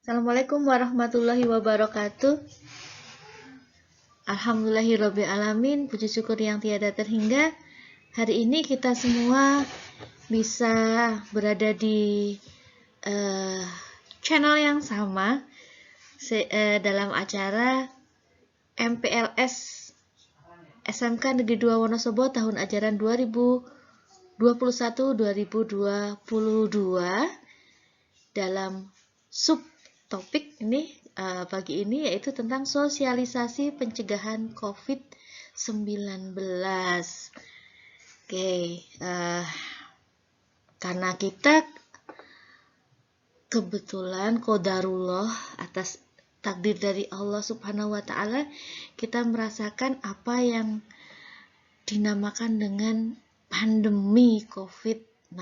Assalamualaikum warahmatullahi wabarakatuh. Alhamdulillahirabbil alamin, puji syukur yang tiada terhingga. Hari ini kita semua bisa berada di channel yang sama dalam acara MPLS SMK Negeri 2 Wonosobo tahun ajaran 2021-2022 dalam subtopik ini pagi ini yaitu tentang sosialisasi pencegahan COVID-19. Oke, karena kita kebetulan qadarullah atas takdir dari Allah Subhanahu wa taala, kita merasakan apa yang dinamakan dengan pandemi COVID-19.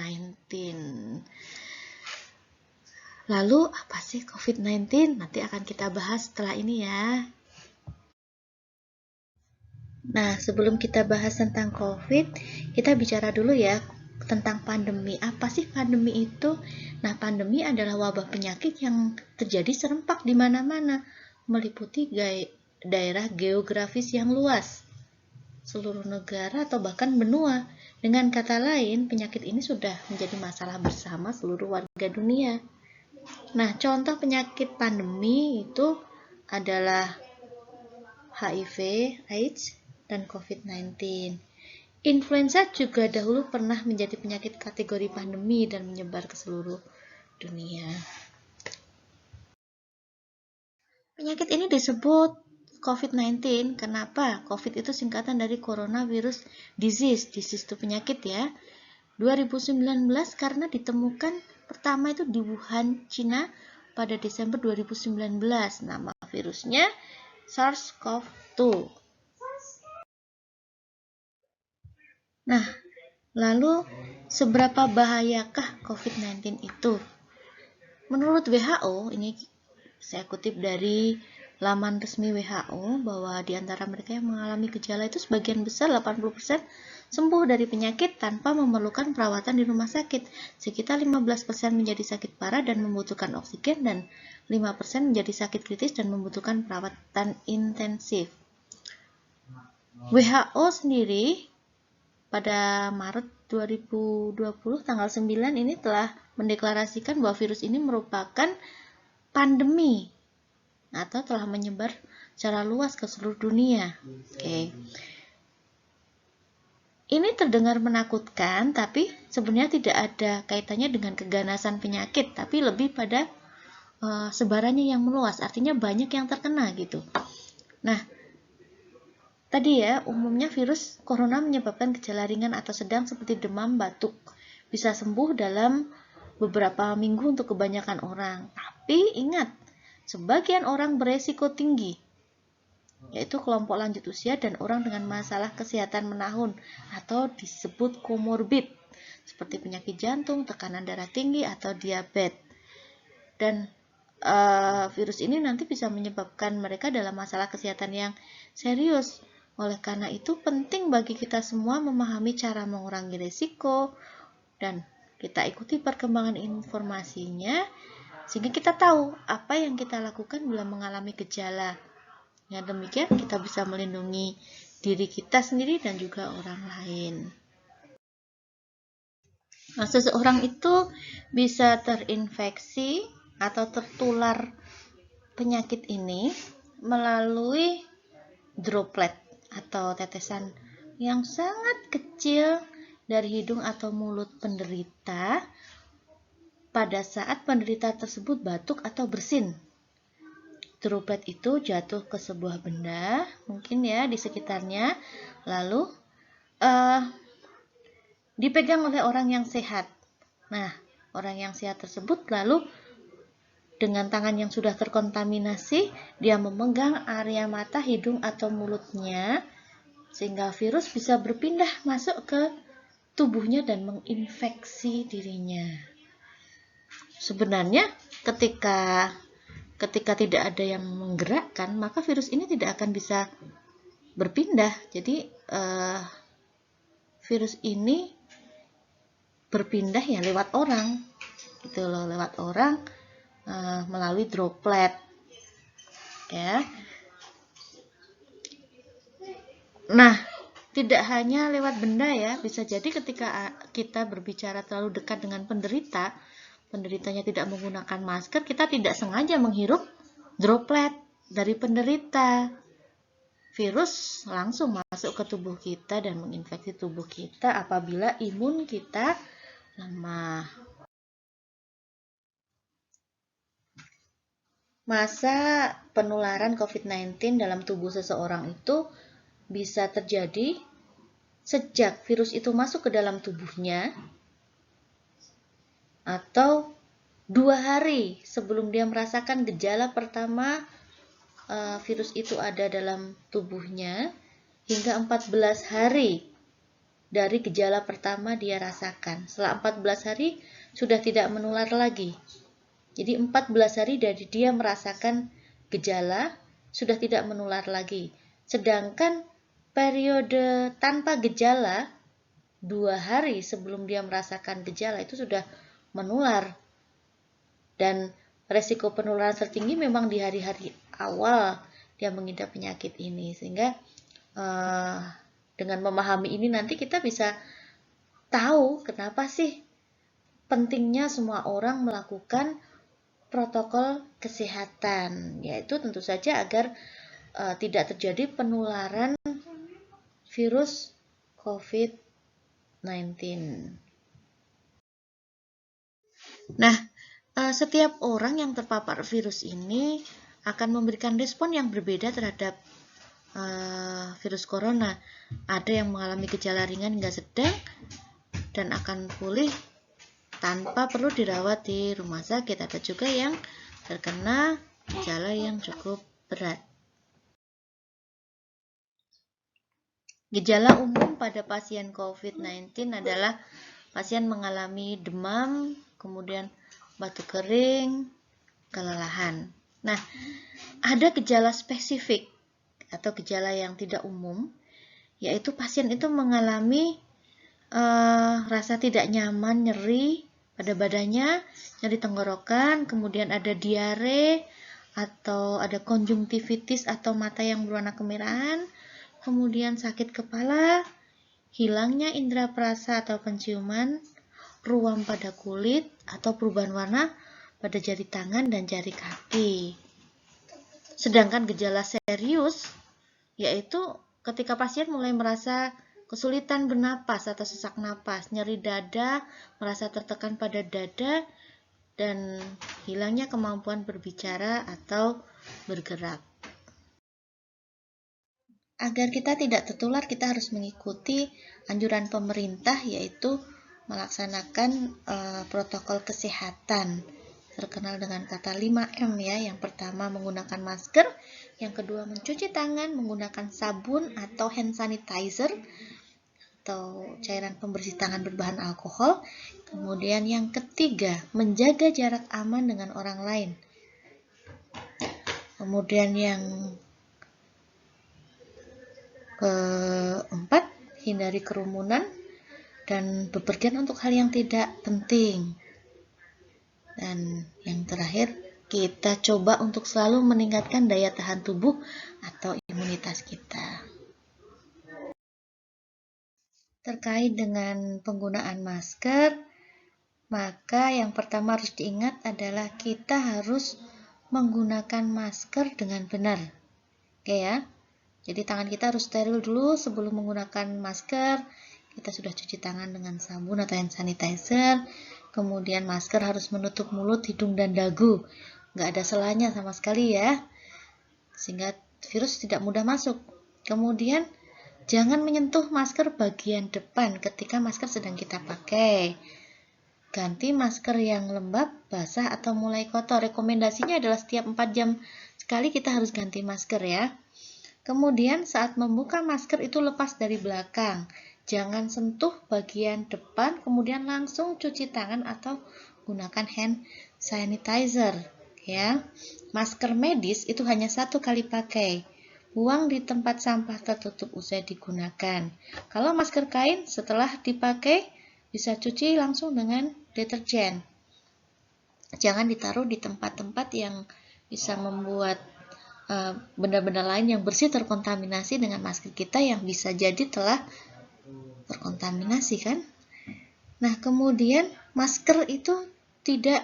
Lalu apa sih COVID-19? Nanti akan kita bahas setelah ini ya. Nah, sebelum kita bahas tentang COVID, kita bicara dulu ya tentang pandemi. Apa sih pandemi itu? Nah, pandemi adalah wabah penyakit yang terjadi serempak di mana-mana, meliputi daerah geografis yang luas, seluruh negara atau bahkan benua. Dengan kata lain, penyakit ini sudah menjadi masalah bersama seluruh warga dunia. Nah, contoh penyakit pandemi itu adalah HIV, AIDS, dan COVID-19. Influenza juga dahulu pernah menjadi penyakit kategori pandemi dan menyebar ke seluruh dunia. Penyakit ini disebut COVID-19. Kenapa? COVID itu singkatan dari Coronavirus Disease. Disease itu penyakit ya. 2019 karena ditemukan pertama itu di Wuhan, Cina pada Desember 2019. Nama virusnya SARS-CoV-2. Nah, lalu seberapa bahayakah COVID-19 itu? Menurut WHO, ini saya kutip dari laman resmi WHO, bahwa di antara mereka yang mengalami gejala itu sebagian besar 80% sembuh dari penyakit tanpa memerlukan perawatan di rumah sakit. Sekitar 15% menjadi sakit parah dan membutuhkan oksigen, dan 5% menjadi sakit kritis dan membutuhkan perawatan intensif. WHO sendiri pada Maret 2020 tanggal 9 ini telah mendeklarasikan bahwa virus ini merupakan pandemi atau telah menyebar secara luas ke seluruh dunia. Oke. Ini terdengar menakutkan, tapi sebenarnya tidak ada kaitannya dengan keganasan penyakit, tapi lebih pada sebarannya yang meluas, artinya banyak yang terkena gitu. Nah, tadi ya, umumnya virus corona menyebabkan gejala ringan atau sedang seperti demam, batuk. Bisa sembuh dalam beberapa minggu untuk kebanyakan orang. Tapi ingat, sebagian orang beresiko tinggi, yaitu kelompok lanjut usia dan orang dengan masalah kesehatan menahun atau disebut komorbid, seperti penyakit jantung, tekanan darah tinggi, atau diabetes. Dan virus ini nanti bisa menyebabkan mereka dalam masalah kesehatan yang serius. Oleh karena itu, penting bagi kita semua memahami cara mengurangi risiko dan kita ikuti perkembangan informasinya sehingga kita tahu apa yang kita lakukan bila mengalami gejala. Ya, demikian kita bisa melindungi diri kita sendiri dan juga orang lain. Nah, seseorang itu bisa terinfeksi atau tertular penyakit ini melalui droplet atau tetesan yang sangat kecil dari hidung atau mulut penderita pada saat penderita tersebut batuk atau bersin. Droplet itu jatuh ke sebuah benda, mungkin ya di sekitarnya, lalu dipegang oleh orang yang sehat. Nah, orang yang sehat tersebut lalu dengan tangan yang sudah terkontaminasi, dia memegang area mata, hidung, atau mulutnya, sehingga virus bisa berpindah masuk ke tubuhnya dan menginfeksi dirinya. Sebenarnya ketika tidak ada yang menggerakkan, maka virus ini tidak akan bisa berpindah. Jadi virus ini berpindah ya lewat orang, gitu loh, lewat orang melalui droplet, ya. Nah, tidak hanya lewat benda ya, bisa jadi ketika kita berbicara terlalu dekat dengan penderita, penderitanya tidak menggunakan masker, kita tidak sengaja menghirup droplet dari penderita. Virus langsung masuk ke tubuh kita dan menginfeksi tubuh kita apabila imun kita lemah. Masa penularan COVID-19 dalam tubuh seseorang itu bisa terjadi sejak virus itu masuk ke dalam tubuhnya atau 2 hari sebelum dia merasakan gejala pertama virus itu ada dalam tubuhnya, hingga 14 hari dari gejala pertama dia rasakan. Setelah 14 hari sudah tidak menular lagi. Jadi 14 hari dari dia merasakan gejala sudah tidak menular lagi. Sedangkan periode tanpa gejala 2 hari sebelum dia merasakan gejala itu sudah menular. Dan resiko penularan tertinggi memang di hari-hari awal dia mengidap penyakit ini. Sehingga dengan memahami ini nanti kita bisa tahu kenapa sih pentingnya semua orang melakukan protokol kesehatan, yaitu tentu saja agar tidak terjadi penularan virus COVID-19. Nah, setiap orang yang terpapar virus ini akan memberikan respon yang berbeda terhadap virus corona. Ada yang mengalami gejala ringan hingga sedang dan akan pulih tanpa perlu dirawat di rumah sakit. Ada juga yang terkena gejala yang cukup berat. Gejala umum pada pasien COVID-19 adalah pasien mengalami demam, kemudian batuk kering, kelelahan. Nah, ada gejala spesifik atau gejala yang tidak umum, yaitu pasien itu mengalami rasa tidak nyaman, nyeri pada badannya, nyeri tenggorokan, kemudian ada diare atau ada konjungtivitis atau mata yang berwarna kemerahan, kemudian sakit kepala, hilangnya indera perasa atau penciuman, ruam pada kulit atau perubahan warna pada jari tangan dan jari kaki. Sedangkan gejala serius yaitu ketika pasien mulai merasa kesulitan bernapas atau sesak napas, nyeri dada, merasa tertekan pada dada, dan hilangnya kemampuan berbicara atau bergerak. Agar kita tidak tertular, kita harus mengikuti anjuran pemerintah, yaitu melaksanakan protokol kesehatan terkenal dengan kata 5M ya. Yang pertama menggunakan masker, yang kedua mencuci tangan menggunakan sabun atau hand sanitizer atau cairan pembersih tangan berbahan alkohol. Kemudian yang ketiga menjaga jarak aman dengan orang lain. Kemudian yang keempat, hindari kerumunan dan bepergian untuk hal yang tidak penting. Dan yang terakhir, kita coba untuk selalu meningkatkan daya tahan tubuh atau imunitas kita. Terkait dengan penggunaan masker, maka yang pertama harus diingat adalah kita harus menggunakan masker dengan benar. Oke ya. Jadi tangan kita harus steril dulu sebelum menggunakan masker. Kita sudah cuci tangan dengan sabun atau hand sanitizer. Kemudian masker harus menutup mulut, hidung, dan dagu. Nggak ada selanya sama sekali ya. Sehingga virus tidak mudah masuk. Kemudian jangan menyentuh masker bagian depan ketika masker sedang kita pakai. Ganti masker yang lembab, basah, atau mulai kotor. Rekomendasinya adalah setiap 4 jam sekali kita harus ganti masker ya. Kemudian saat membuka masker itu lepas dari belakang. Jangan sentuh bagian depan, kemudian langsung cuci tangan atau gunakan hand sanitizer. Ya, masker medis itu hanya 1 kali pakai. Buang di tempat sampah tertutup usai digunakan. Kalau masker kain setelah dipakai bisa cuci langsung dengan deterjen. jangan ditaruh di tempat-tempat yang bisa membuat benda-benda lain yang bersih terkontaminasi dengan masker kita yang bisa jadi telah terkontaminasi kan. Nah, kemudian masker itu tidak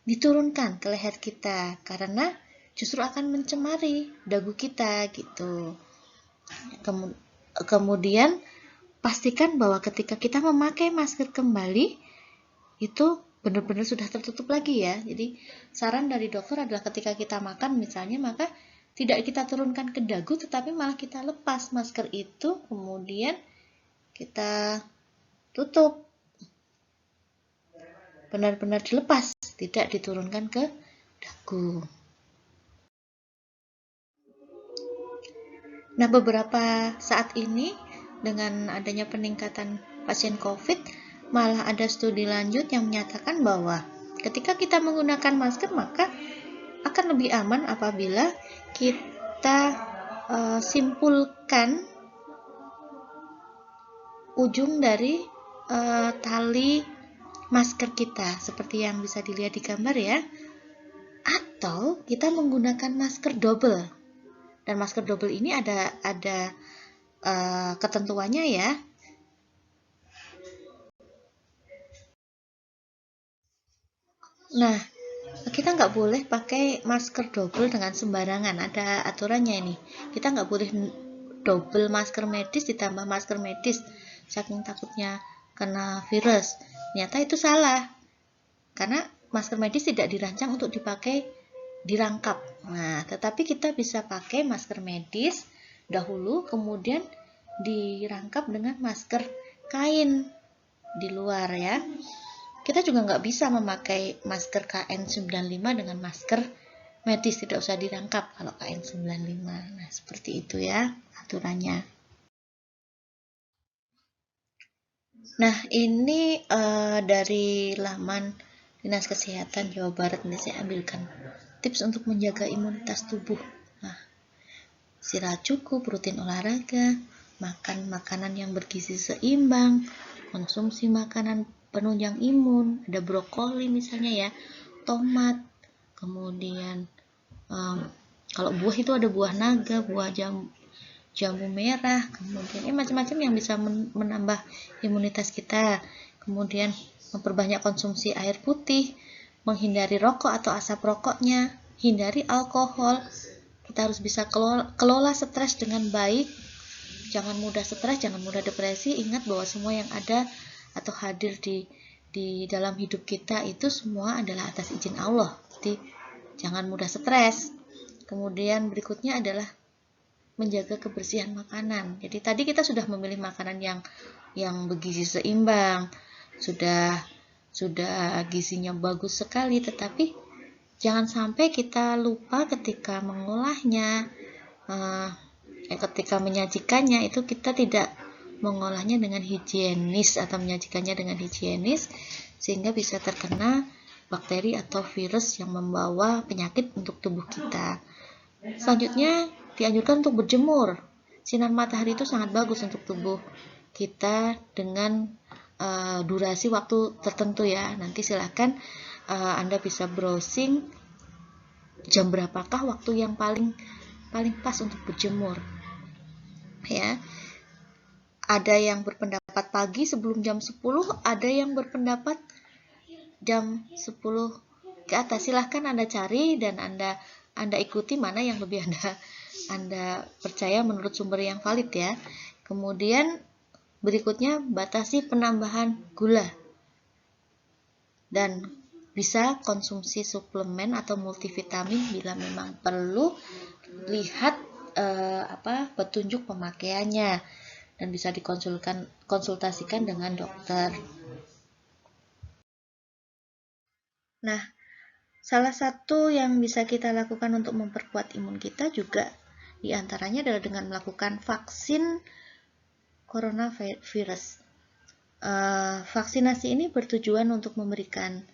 diturunkan ke leher kita karena justru akan mencemari dagu kita gitu. Kemudian pastikan bahwa ketika kita memakai masker kembali itu benar-benar sudah tertutup lagi ya. Jadi saran dari dokter adalah ketika kita makan misalnya, maka tidak kita turunkan ke dagu tetapi malah kita lepas masker itu, kemudian kita tutup. Benar-benar dilepas, tidak diturunkan ke dagu. Nah, beberapa saat ini dengan adanya peningkatan pasien COVID, malah ada studi lanjut yang menyatakan bahwa ketika kita menggunakan masker maka akan lebih aman apabila kita simpulkan ujung dari tali masker kita seperti yang bisa dilihat di gambar ya, atau kita menggunakan masker double. Dan masker double ini ada ketentuannya ya. Nah, kita nggak boleh pakai masker double dengan sembarangan, ada aturannya ini. Kita nggak boleh double masker medis ditambah masker medis saking takutnya kena virus. Ternyata itu salah, karena masker medis tidak dirancang untuk dipakai dirangkap. Nah, tetapi kita bisa pakai masker medis dahulu, kemudian dirangkap dengan masker kain di luar ya. Kita juga nggak bisa memakai masker KN95 dengan masker medis, tidak usah dirangkap kalau KN95. Nah, seperti itu ya aturannya. Nah, ini dari laman Dinas Kesehatan Jawa Barat, ini saya ambilkan tips untuk menjaga imunitas tubuh. Nah, istirahat cukup, rutin olahraga, makan makanan yang bergizi seimbang, konsumsi makanan penunjang imun, ada brokoli misalnya ya, tomat, kemudian kalau buah itu ada buah naga, buah jambu merah, kemudian macam-macam yang bisa menambah imunitas kita. Kemudian memperbanyak konsumsi air putih, menghindari rokok atau asap rokoknya, hindari alkohol. Kita harus bisa kelola stres dengan baik. Jangan mudah stres, jangan mudah depresi. Ingat bahwa semua yang ada atau hadir di dalam hidup kita itu semua adalah atas izin Allah. Jadi jangan mudah stres. Kemudian berikutnya adalah menjaga kebersihan makanan. Jadi tadi kita sudah memilih makanan yang bergizi seimbang, sudah gizinya bagus sekali, tetapi jangan sampai kita lupa ketika mengolahnya, ketika menyajikannya itu kita tidak mengolahnya dengan higienis atau menyajikannya dengan higienis sehingga bisa terkena bakteri atau virus yang membawa penyakit untuk tubuh kita. Selanjutnya dianjurkan untuk berjemur. Sinar matahari itu sangat bagus untuk tubuh kita dengan durasi waktu tertentu ya. Nanti silahkan Anda bisa browsing jam berapakah waktu yang paling pas untuk berjemur. Ya. Ada yang berpendapat pagi sebelum jam 10, ada yang berpendapat jam 10 ke atas. Silahkan Anda cari dan Anda ikuti mana yang lebih Anda percaya menurut sumber yang valid ya. Kemudian berikutnya batasi penambahan gula. Dan bisa konsumsi suplemen atau multivitamin bila memang perlu. Lihat petunjuk pemakaiannya dan bisa dikonsultasikan dengan dokter. Nah, salah satu yang bisa kita lakukan untuk memperkuat imun kita juga diantaranya adalah dengan melakukan vaksin coronavirus. Vaksinasi ini bertujuan untuk memberikan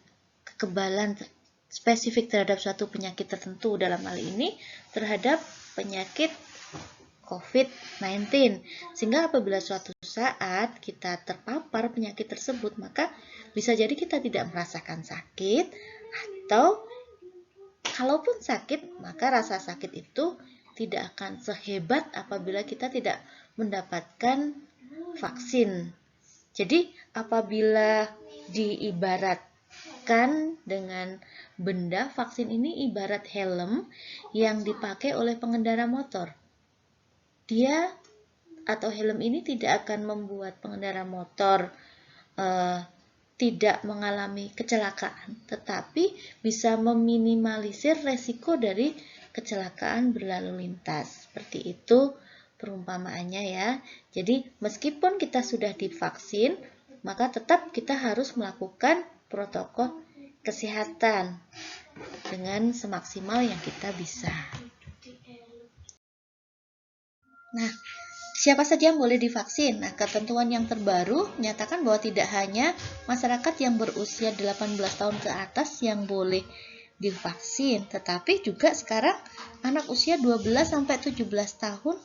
kekebalan spesifik terhadap suatu penyakit tertentu, dalam hal ini terhadap penyakit COVID-19, sehingga apabila suatu saat kita terpapar penyakit tersebut, maka bisa jadi kita tidak merasakan sakit Atau kalaupun sakit, maka rasa sakit itu tidak akan sehebat apabila kita tidak mendapatkan vaksin. Jadi apabila diibaratkan dengan benda, vaksin ini ibarat helm yang dipakai oleh pengendara motor. Dia atau helm ini tidak akan membuat pengendara motor tidak mengalami kecelakaan, tetapi bisa meminimalisir resiko dari kecelakaan berlalu lintas. Seperti itu perumpamaannya ya. Jadi meskipun kita sudah divaksin, maka tetap kita harus melakukan protokol kesehatan dengan semaksimal yang kita bisa. Nah, siapa saja yang boleh divaksin? Nah, ketentuan yang terbaru menyatakan bahwa tidak hanya masyarakat yang berusia 18 tahun ke atas yang boleh divaksin, tetapi juga sekarang anak usia 12 sampai 17 tahun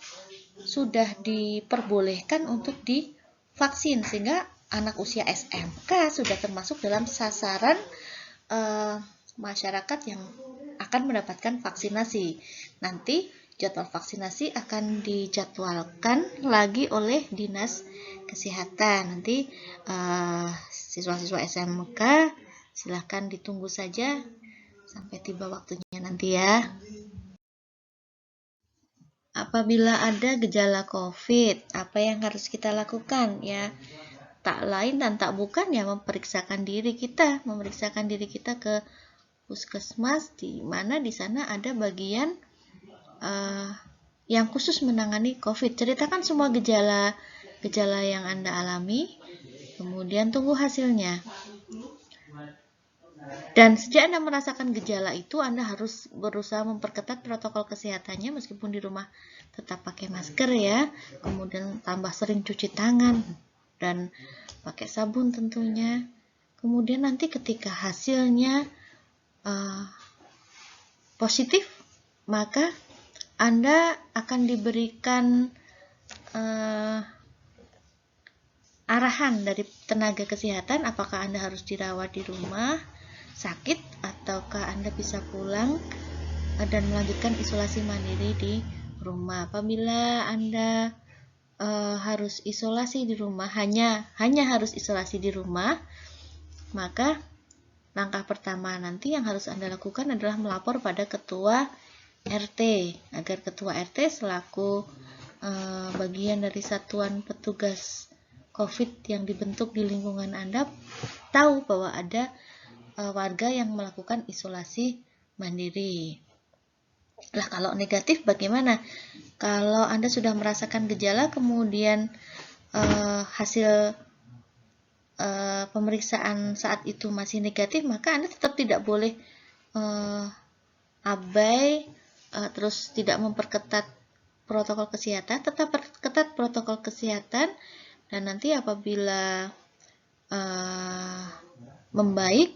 sudah diperbolehkan untuk divaksin, sehingga anak usia SMK sudah termasuk dalam sasaran masyarakat yang akan mendapatkan vaksinasi. Nanti jadwal vaksinasi akan dijadwalkan lagi oleh Dinas Kesehatan. Nanti siswa-siswa SMK silahkan ditunggu saja sampai tiba waktunya nanti ya. Apabila ada gejala COVID, apa yang harus kita lakukan? Ya, tak lain dan tak bukan ya memeriksakan diri kita ke puskesmas, di mana di sana ada bagian yang khusus menangani COVID. Ceritakan semua gejala yang Anda alami, kemudian tunggu hasilnya. Dan sejak Anda merasakan gejala itu, Anda harus berusaha memperketat protokol kesehatannya, meskipun di rumah tetap pakai masker ya, kemudian tambah sering cuci tangan dan pakai sabun tentunya. Kemudian nanti ketika hasilnya positif, maka Anda akan diberikan arahan dari tenaga kesehatan apakah Anda harus dirawat di rumah sakit ataukah Anda bisa pulang dan melanjutkan isolasi mandiri di rumah. Apabila Anda harus isolasi di rumah, hanya harus isolasi di rumah, maka langkah pertama nanti yang harus Anda lakukan adalah melapor pada ketua RT, agar ketua RT selaku bagian dari satuan petugas COVID yang dibentuk di lingkungan Anda tahu bahwa ada warga yang melakukan isolasi mandiri. Lah, kalau negatif bagaimana? Kalau Anda sudah merasakan gejala kemudian hasil pemeriksaan saat itu masih negatif, maka Anda tetap tidak boleh abai terus tidak memperketat protokol kesehatan, tetap perketat protokol kesehatan, dan nanti apabila membaik,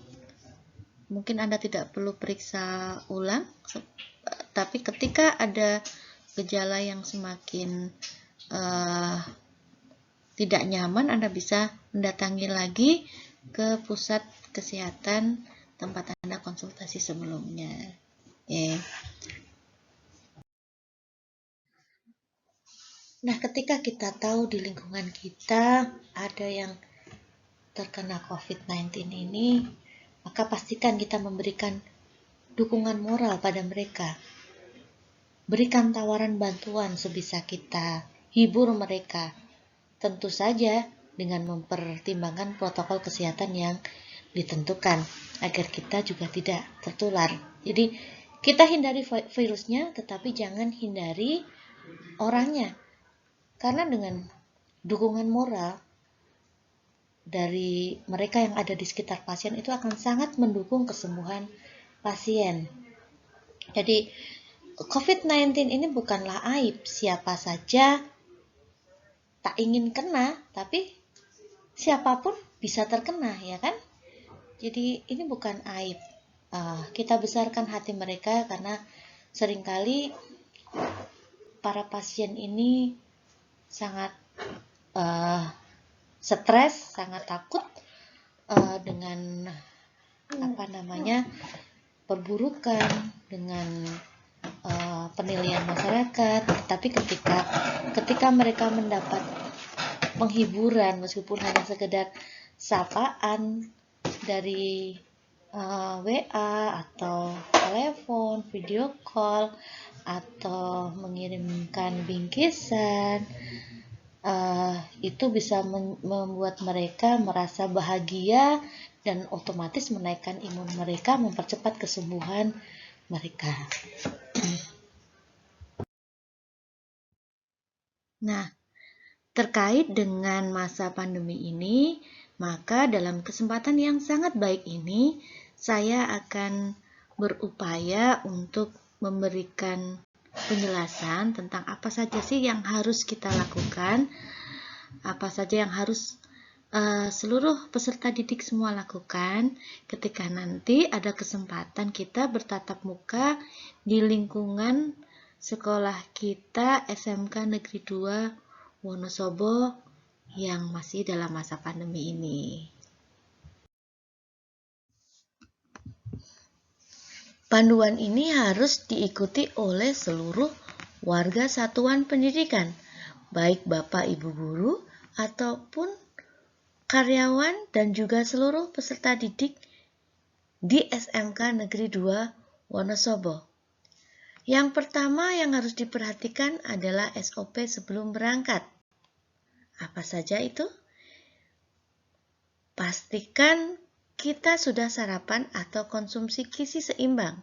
mungkin Anda tidak perlu periksa ulang, tapi ketika ada gejala yang semakin tidak nyaman, Anda bisa mendatangi lagi ke pusat kesehatan tempat Anda konsultasi sebelumnya. Nah, ketika kita tahu di lingkungan kita ada yang terkena COVID-19 ini, maka pastikan kita memberikan dukungan moral pada mereka. Berikan tawaran bantuan sebisa kita, hibur mereka. Tentu saja dengan mempertimbangkan protokol kesehatan yang ditentukan agar kita juga tidak tertular. Jadi kita hindari virusnya, tetapi jangan hindari orangnya. Karena dengan dukungan moral dari mereka yang ada di sekitar pasien itu akan sangat mendukung kesembuhan pasien. Jadi COVID-19 ini bukanlah aib, siapa saja tak ingin kena, tapi siapapun bisa terkena, ya kan? Jadi ini bukan aib. Kita besarkan hati mereka karena seringkali para pasien ini sangat stres, sangat takut dengan perburukan, dengan penilaian masyarakat. Tapi ketika mereka mendapat penghiburan meskipun hanya sekedar sapaan dari WA atau telepon, video call, atau mengirimkan bingkisan, itu bisa membuat mereka merasa bahagia dan otomatis menaikkan imun mereka, mempercepat kesembuhan mereka. Nah, terkait dengan masa pandemi ini, maka dalam kesempatan yang sangat baik ini, saya akan berupaya untuk memberikan penjelasan tentang apa saja sih yang harus kita lakukan, apa saja yang harus seluruh peserta didik semua lakukan ketika nanti ada kesempatan kita bertatap muka di lingkungan sekolah kita SMK Negeri 2 Wonosobo yang masih dalam masa pandemi ini. Panduan ini harus diikuti oleh seluruh warga satuan pendidikan, baik Bapak Ibu guru ataupun karyawan dan juga seluruh peserta didik di SMK Negeri 2 Wonosobo. Yang pertama yang harus diperhatikan adalah SOP sebelum berangkat. Apa saja itu? Pastikan kita sudah sarapan atau konsumsi gizi seimbang.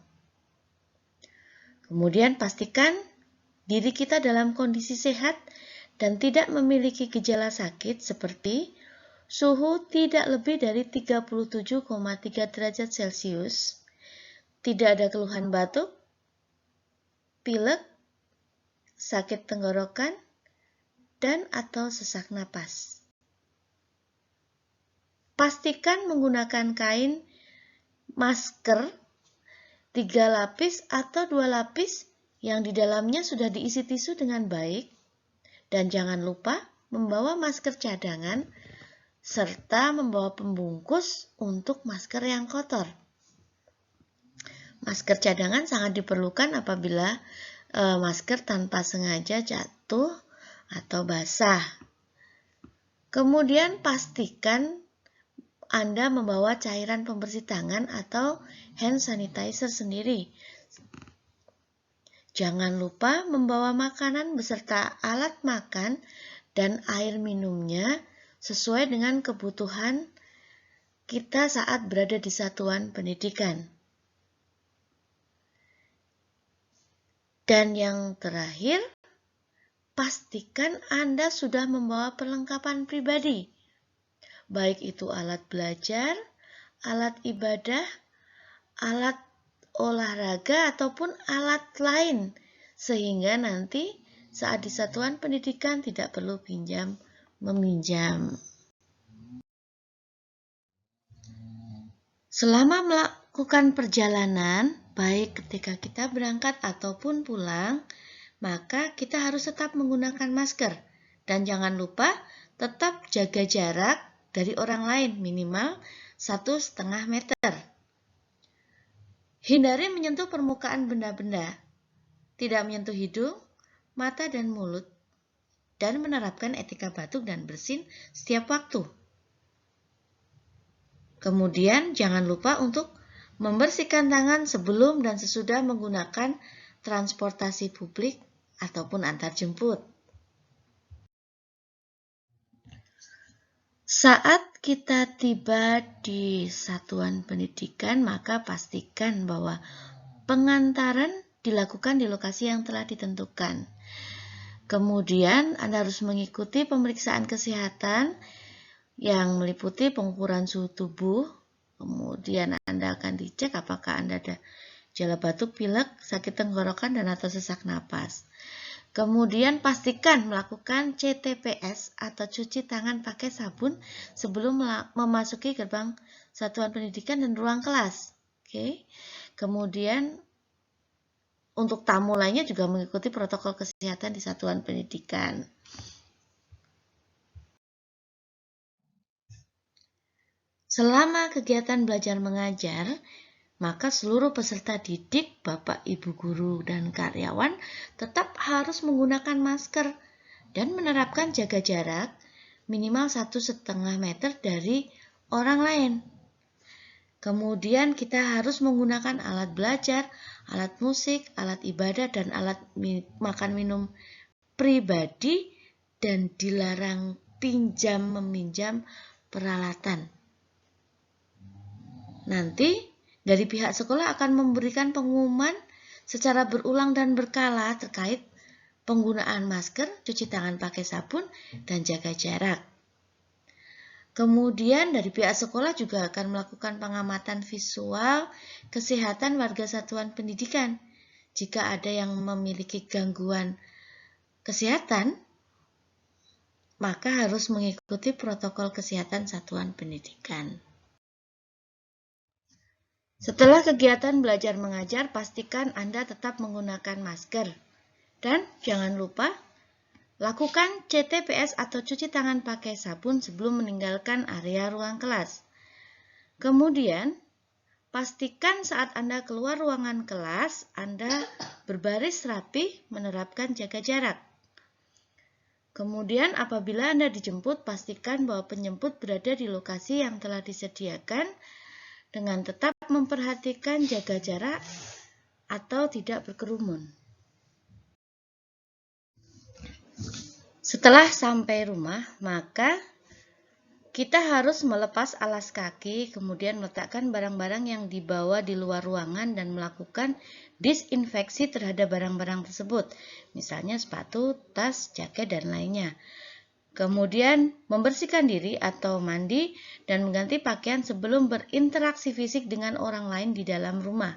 Kemudian pastikan diri kita dalam kondisi sehat dan tidak memiliki gejala sakit seperti suhu tidak lebih dari 37,3 derajat Celcius, tidak ada keluhan batuk, pilek, sakit tenggorokan, dan atau sesak napas. Pastikan menggunakan kain masker 3 lapis atau 2 lapis yang di dalamnya sudah diisi tisu dengan baik, dan jangan lupa membawa masker cadangan serta membawa pembungkus untuk masker yang kotor. Masker cadangan sangat diperlukan apabila masker tanpa sengaja jatuh atau basah. Kemudian pastikan Anda membawa cairan pembersih tangan atau hand sanitizer sendiri. Jangan lupa membawa makanan beserta alat makan dan air minumnya sesuai dengan kebutuhan kita saat berada di satuan pendidikan. Dan yang terakhir, pastikan Anda sudah membawa perlengkapan pribadi, baik itu alat belajar, alat ibadah, alat olahraga, ataupun alat lain, sehingga nanti saat di satuan pendidikan tidak perlu pinjam-meminjam. Selama melakukan perjalanan, baik ketika kita berangkat ataupun pulang, maka kita harus tetap menggunakan masker. Dan jangan lupa tetap jaga jarak dari orang lain minimal 1,5 meter. Hindari menyentuh permukaan benda-benda, tidak menyentuh hidung, mata, dan mulut, dan menerapkan etika batuk dan bersin setiap waktu. Kemudian jangan lupa untuk membersihkan tangan sebelum dan sesudah menggunakan transportasi publik ataupun antar jemput. Saat kita tiba di satuan pendidikan, maka pastikan bahwa pengantaran dilakukan di lokasi yang telah ditentukan. Kemudian Anda harus mengikuti pemeriksaan kesehatan yang meliputi pengukuran suhu tubuh. Kemudian Anda akan dicek apakah Anda ada gejala batuk, pilek, sakit tenggorokan, dan atau sesak napas. Kemudian pastikan melakukan CTPS atau cuci tangan pakai sabun sebelum memasuki gerbang satuan pendidikan dan ruang kelas. Oke. Kemudian untuk tamu lainnya juga mengikuti protokol kesehatan di satuan pendidikan. Selama kegiatan belajar mengajar, maka seluruh peserta didik, Bapak, Ibu guru, dan karyawan tetap harus menggunakan masker dan menerapkan jaga jarak minimal 1,5 meter dari orang lain. Kemudian kita harus menggunakan alat belajar, alat musik, alat ibadah, dan alat makan minum pribadi, dan dilarang meminjam peralatan. Nanti dari pihak sekolah akan memberikan pengumuman secara berulang dan berkala terkait penggunaan masker, cuci tangan pakai sabun, dan jaga jarak. Kemudian dari pihak sekolah juga akan melakukan pengamatan visual kesehatan warga satuan pendidikan. Jika ada yang memiliki gangguan kesehatan, maka harus mengikuti protokol kesehatan satuan pendidikan. Setelah kegiatan belajar mengajar, pastikan Anda tetap menggunakan masker. Dan jangan lupa, lakukan CTPS atau cuci tangan pakai sabun sebelum meninggalkan area ruang kelas. Kemudian, pastikan saat Anda keluar ruangan kelas, Anda berbaris rapi menerapkan jaga jarak. Kemudian, apabila Anda dijemput, pastikan bahwa penjemput berada di lokasi yang telah disediakan dengan tetap memperhatikan jaga jarak atau tidak berkerumun. Setelah sampai rumah, maka kita harus melepas alas kaki, kemudian meletakkan barang-barang yang dibawa di luar ruangan dan melakukan disinfeksi terhadap barang-barang tersebut, misalnya sepatu, tas, jaket, dan lainnya. Kemudian membersihkan diri atau mandi dan mengganti pakaian sebelum berinteraksi fisik dengan orang lain di dalam rumah.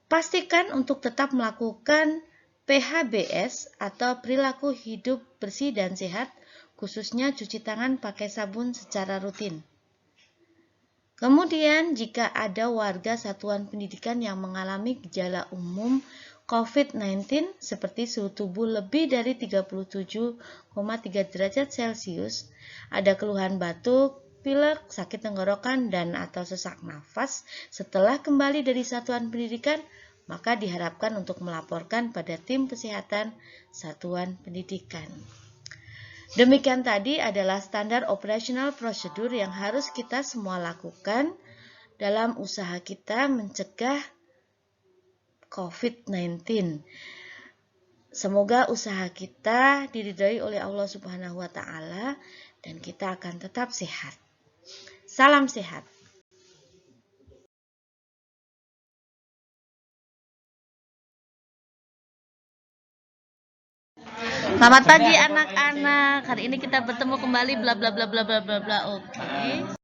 Pastikan untuk tetap melakukan PHBS atau perilaku hidup bersih dan sehat, khususnya cuci tangan pakai sabun secara rutin. Kemudian jika ada warga satuan pendidikan yang mengalami gejala umum COVID-19 seperti suhu tubuh lebih dari 37,3 derajat Celcius, ada keluhan batuk, pilek, sakit tenggorokan, dan atau sesak nafas setelah kembali dari satuan pendidikan, maka diharapkan untuk melaporkan pada tim kesehatan satuan pendidikan. Demikian tadi adalah standar operational prosedur yang harus kita semua lakukan dalam usaha kita mencegah COVID-19. Semoga usaha kita diridhai oleh Allah Subhanahu wa Ta'ala dan kita akan tetap sehat. Salam sehat. Selamat pagi anak-anak. Hari ini kita bertemu kembali bla bla bla bla bla bla bla. Oke.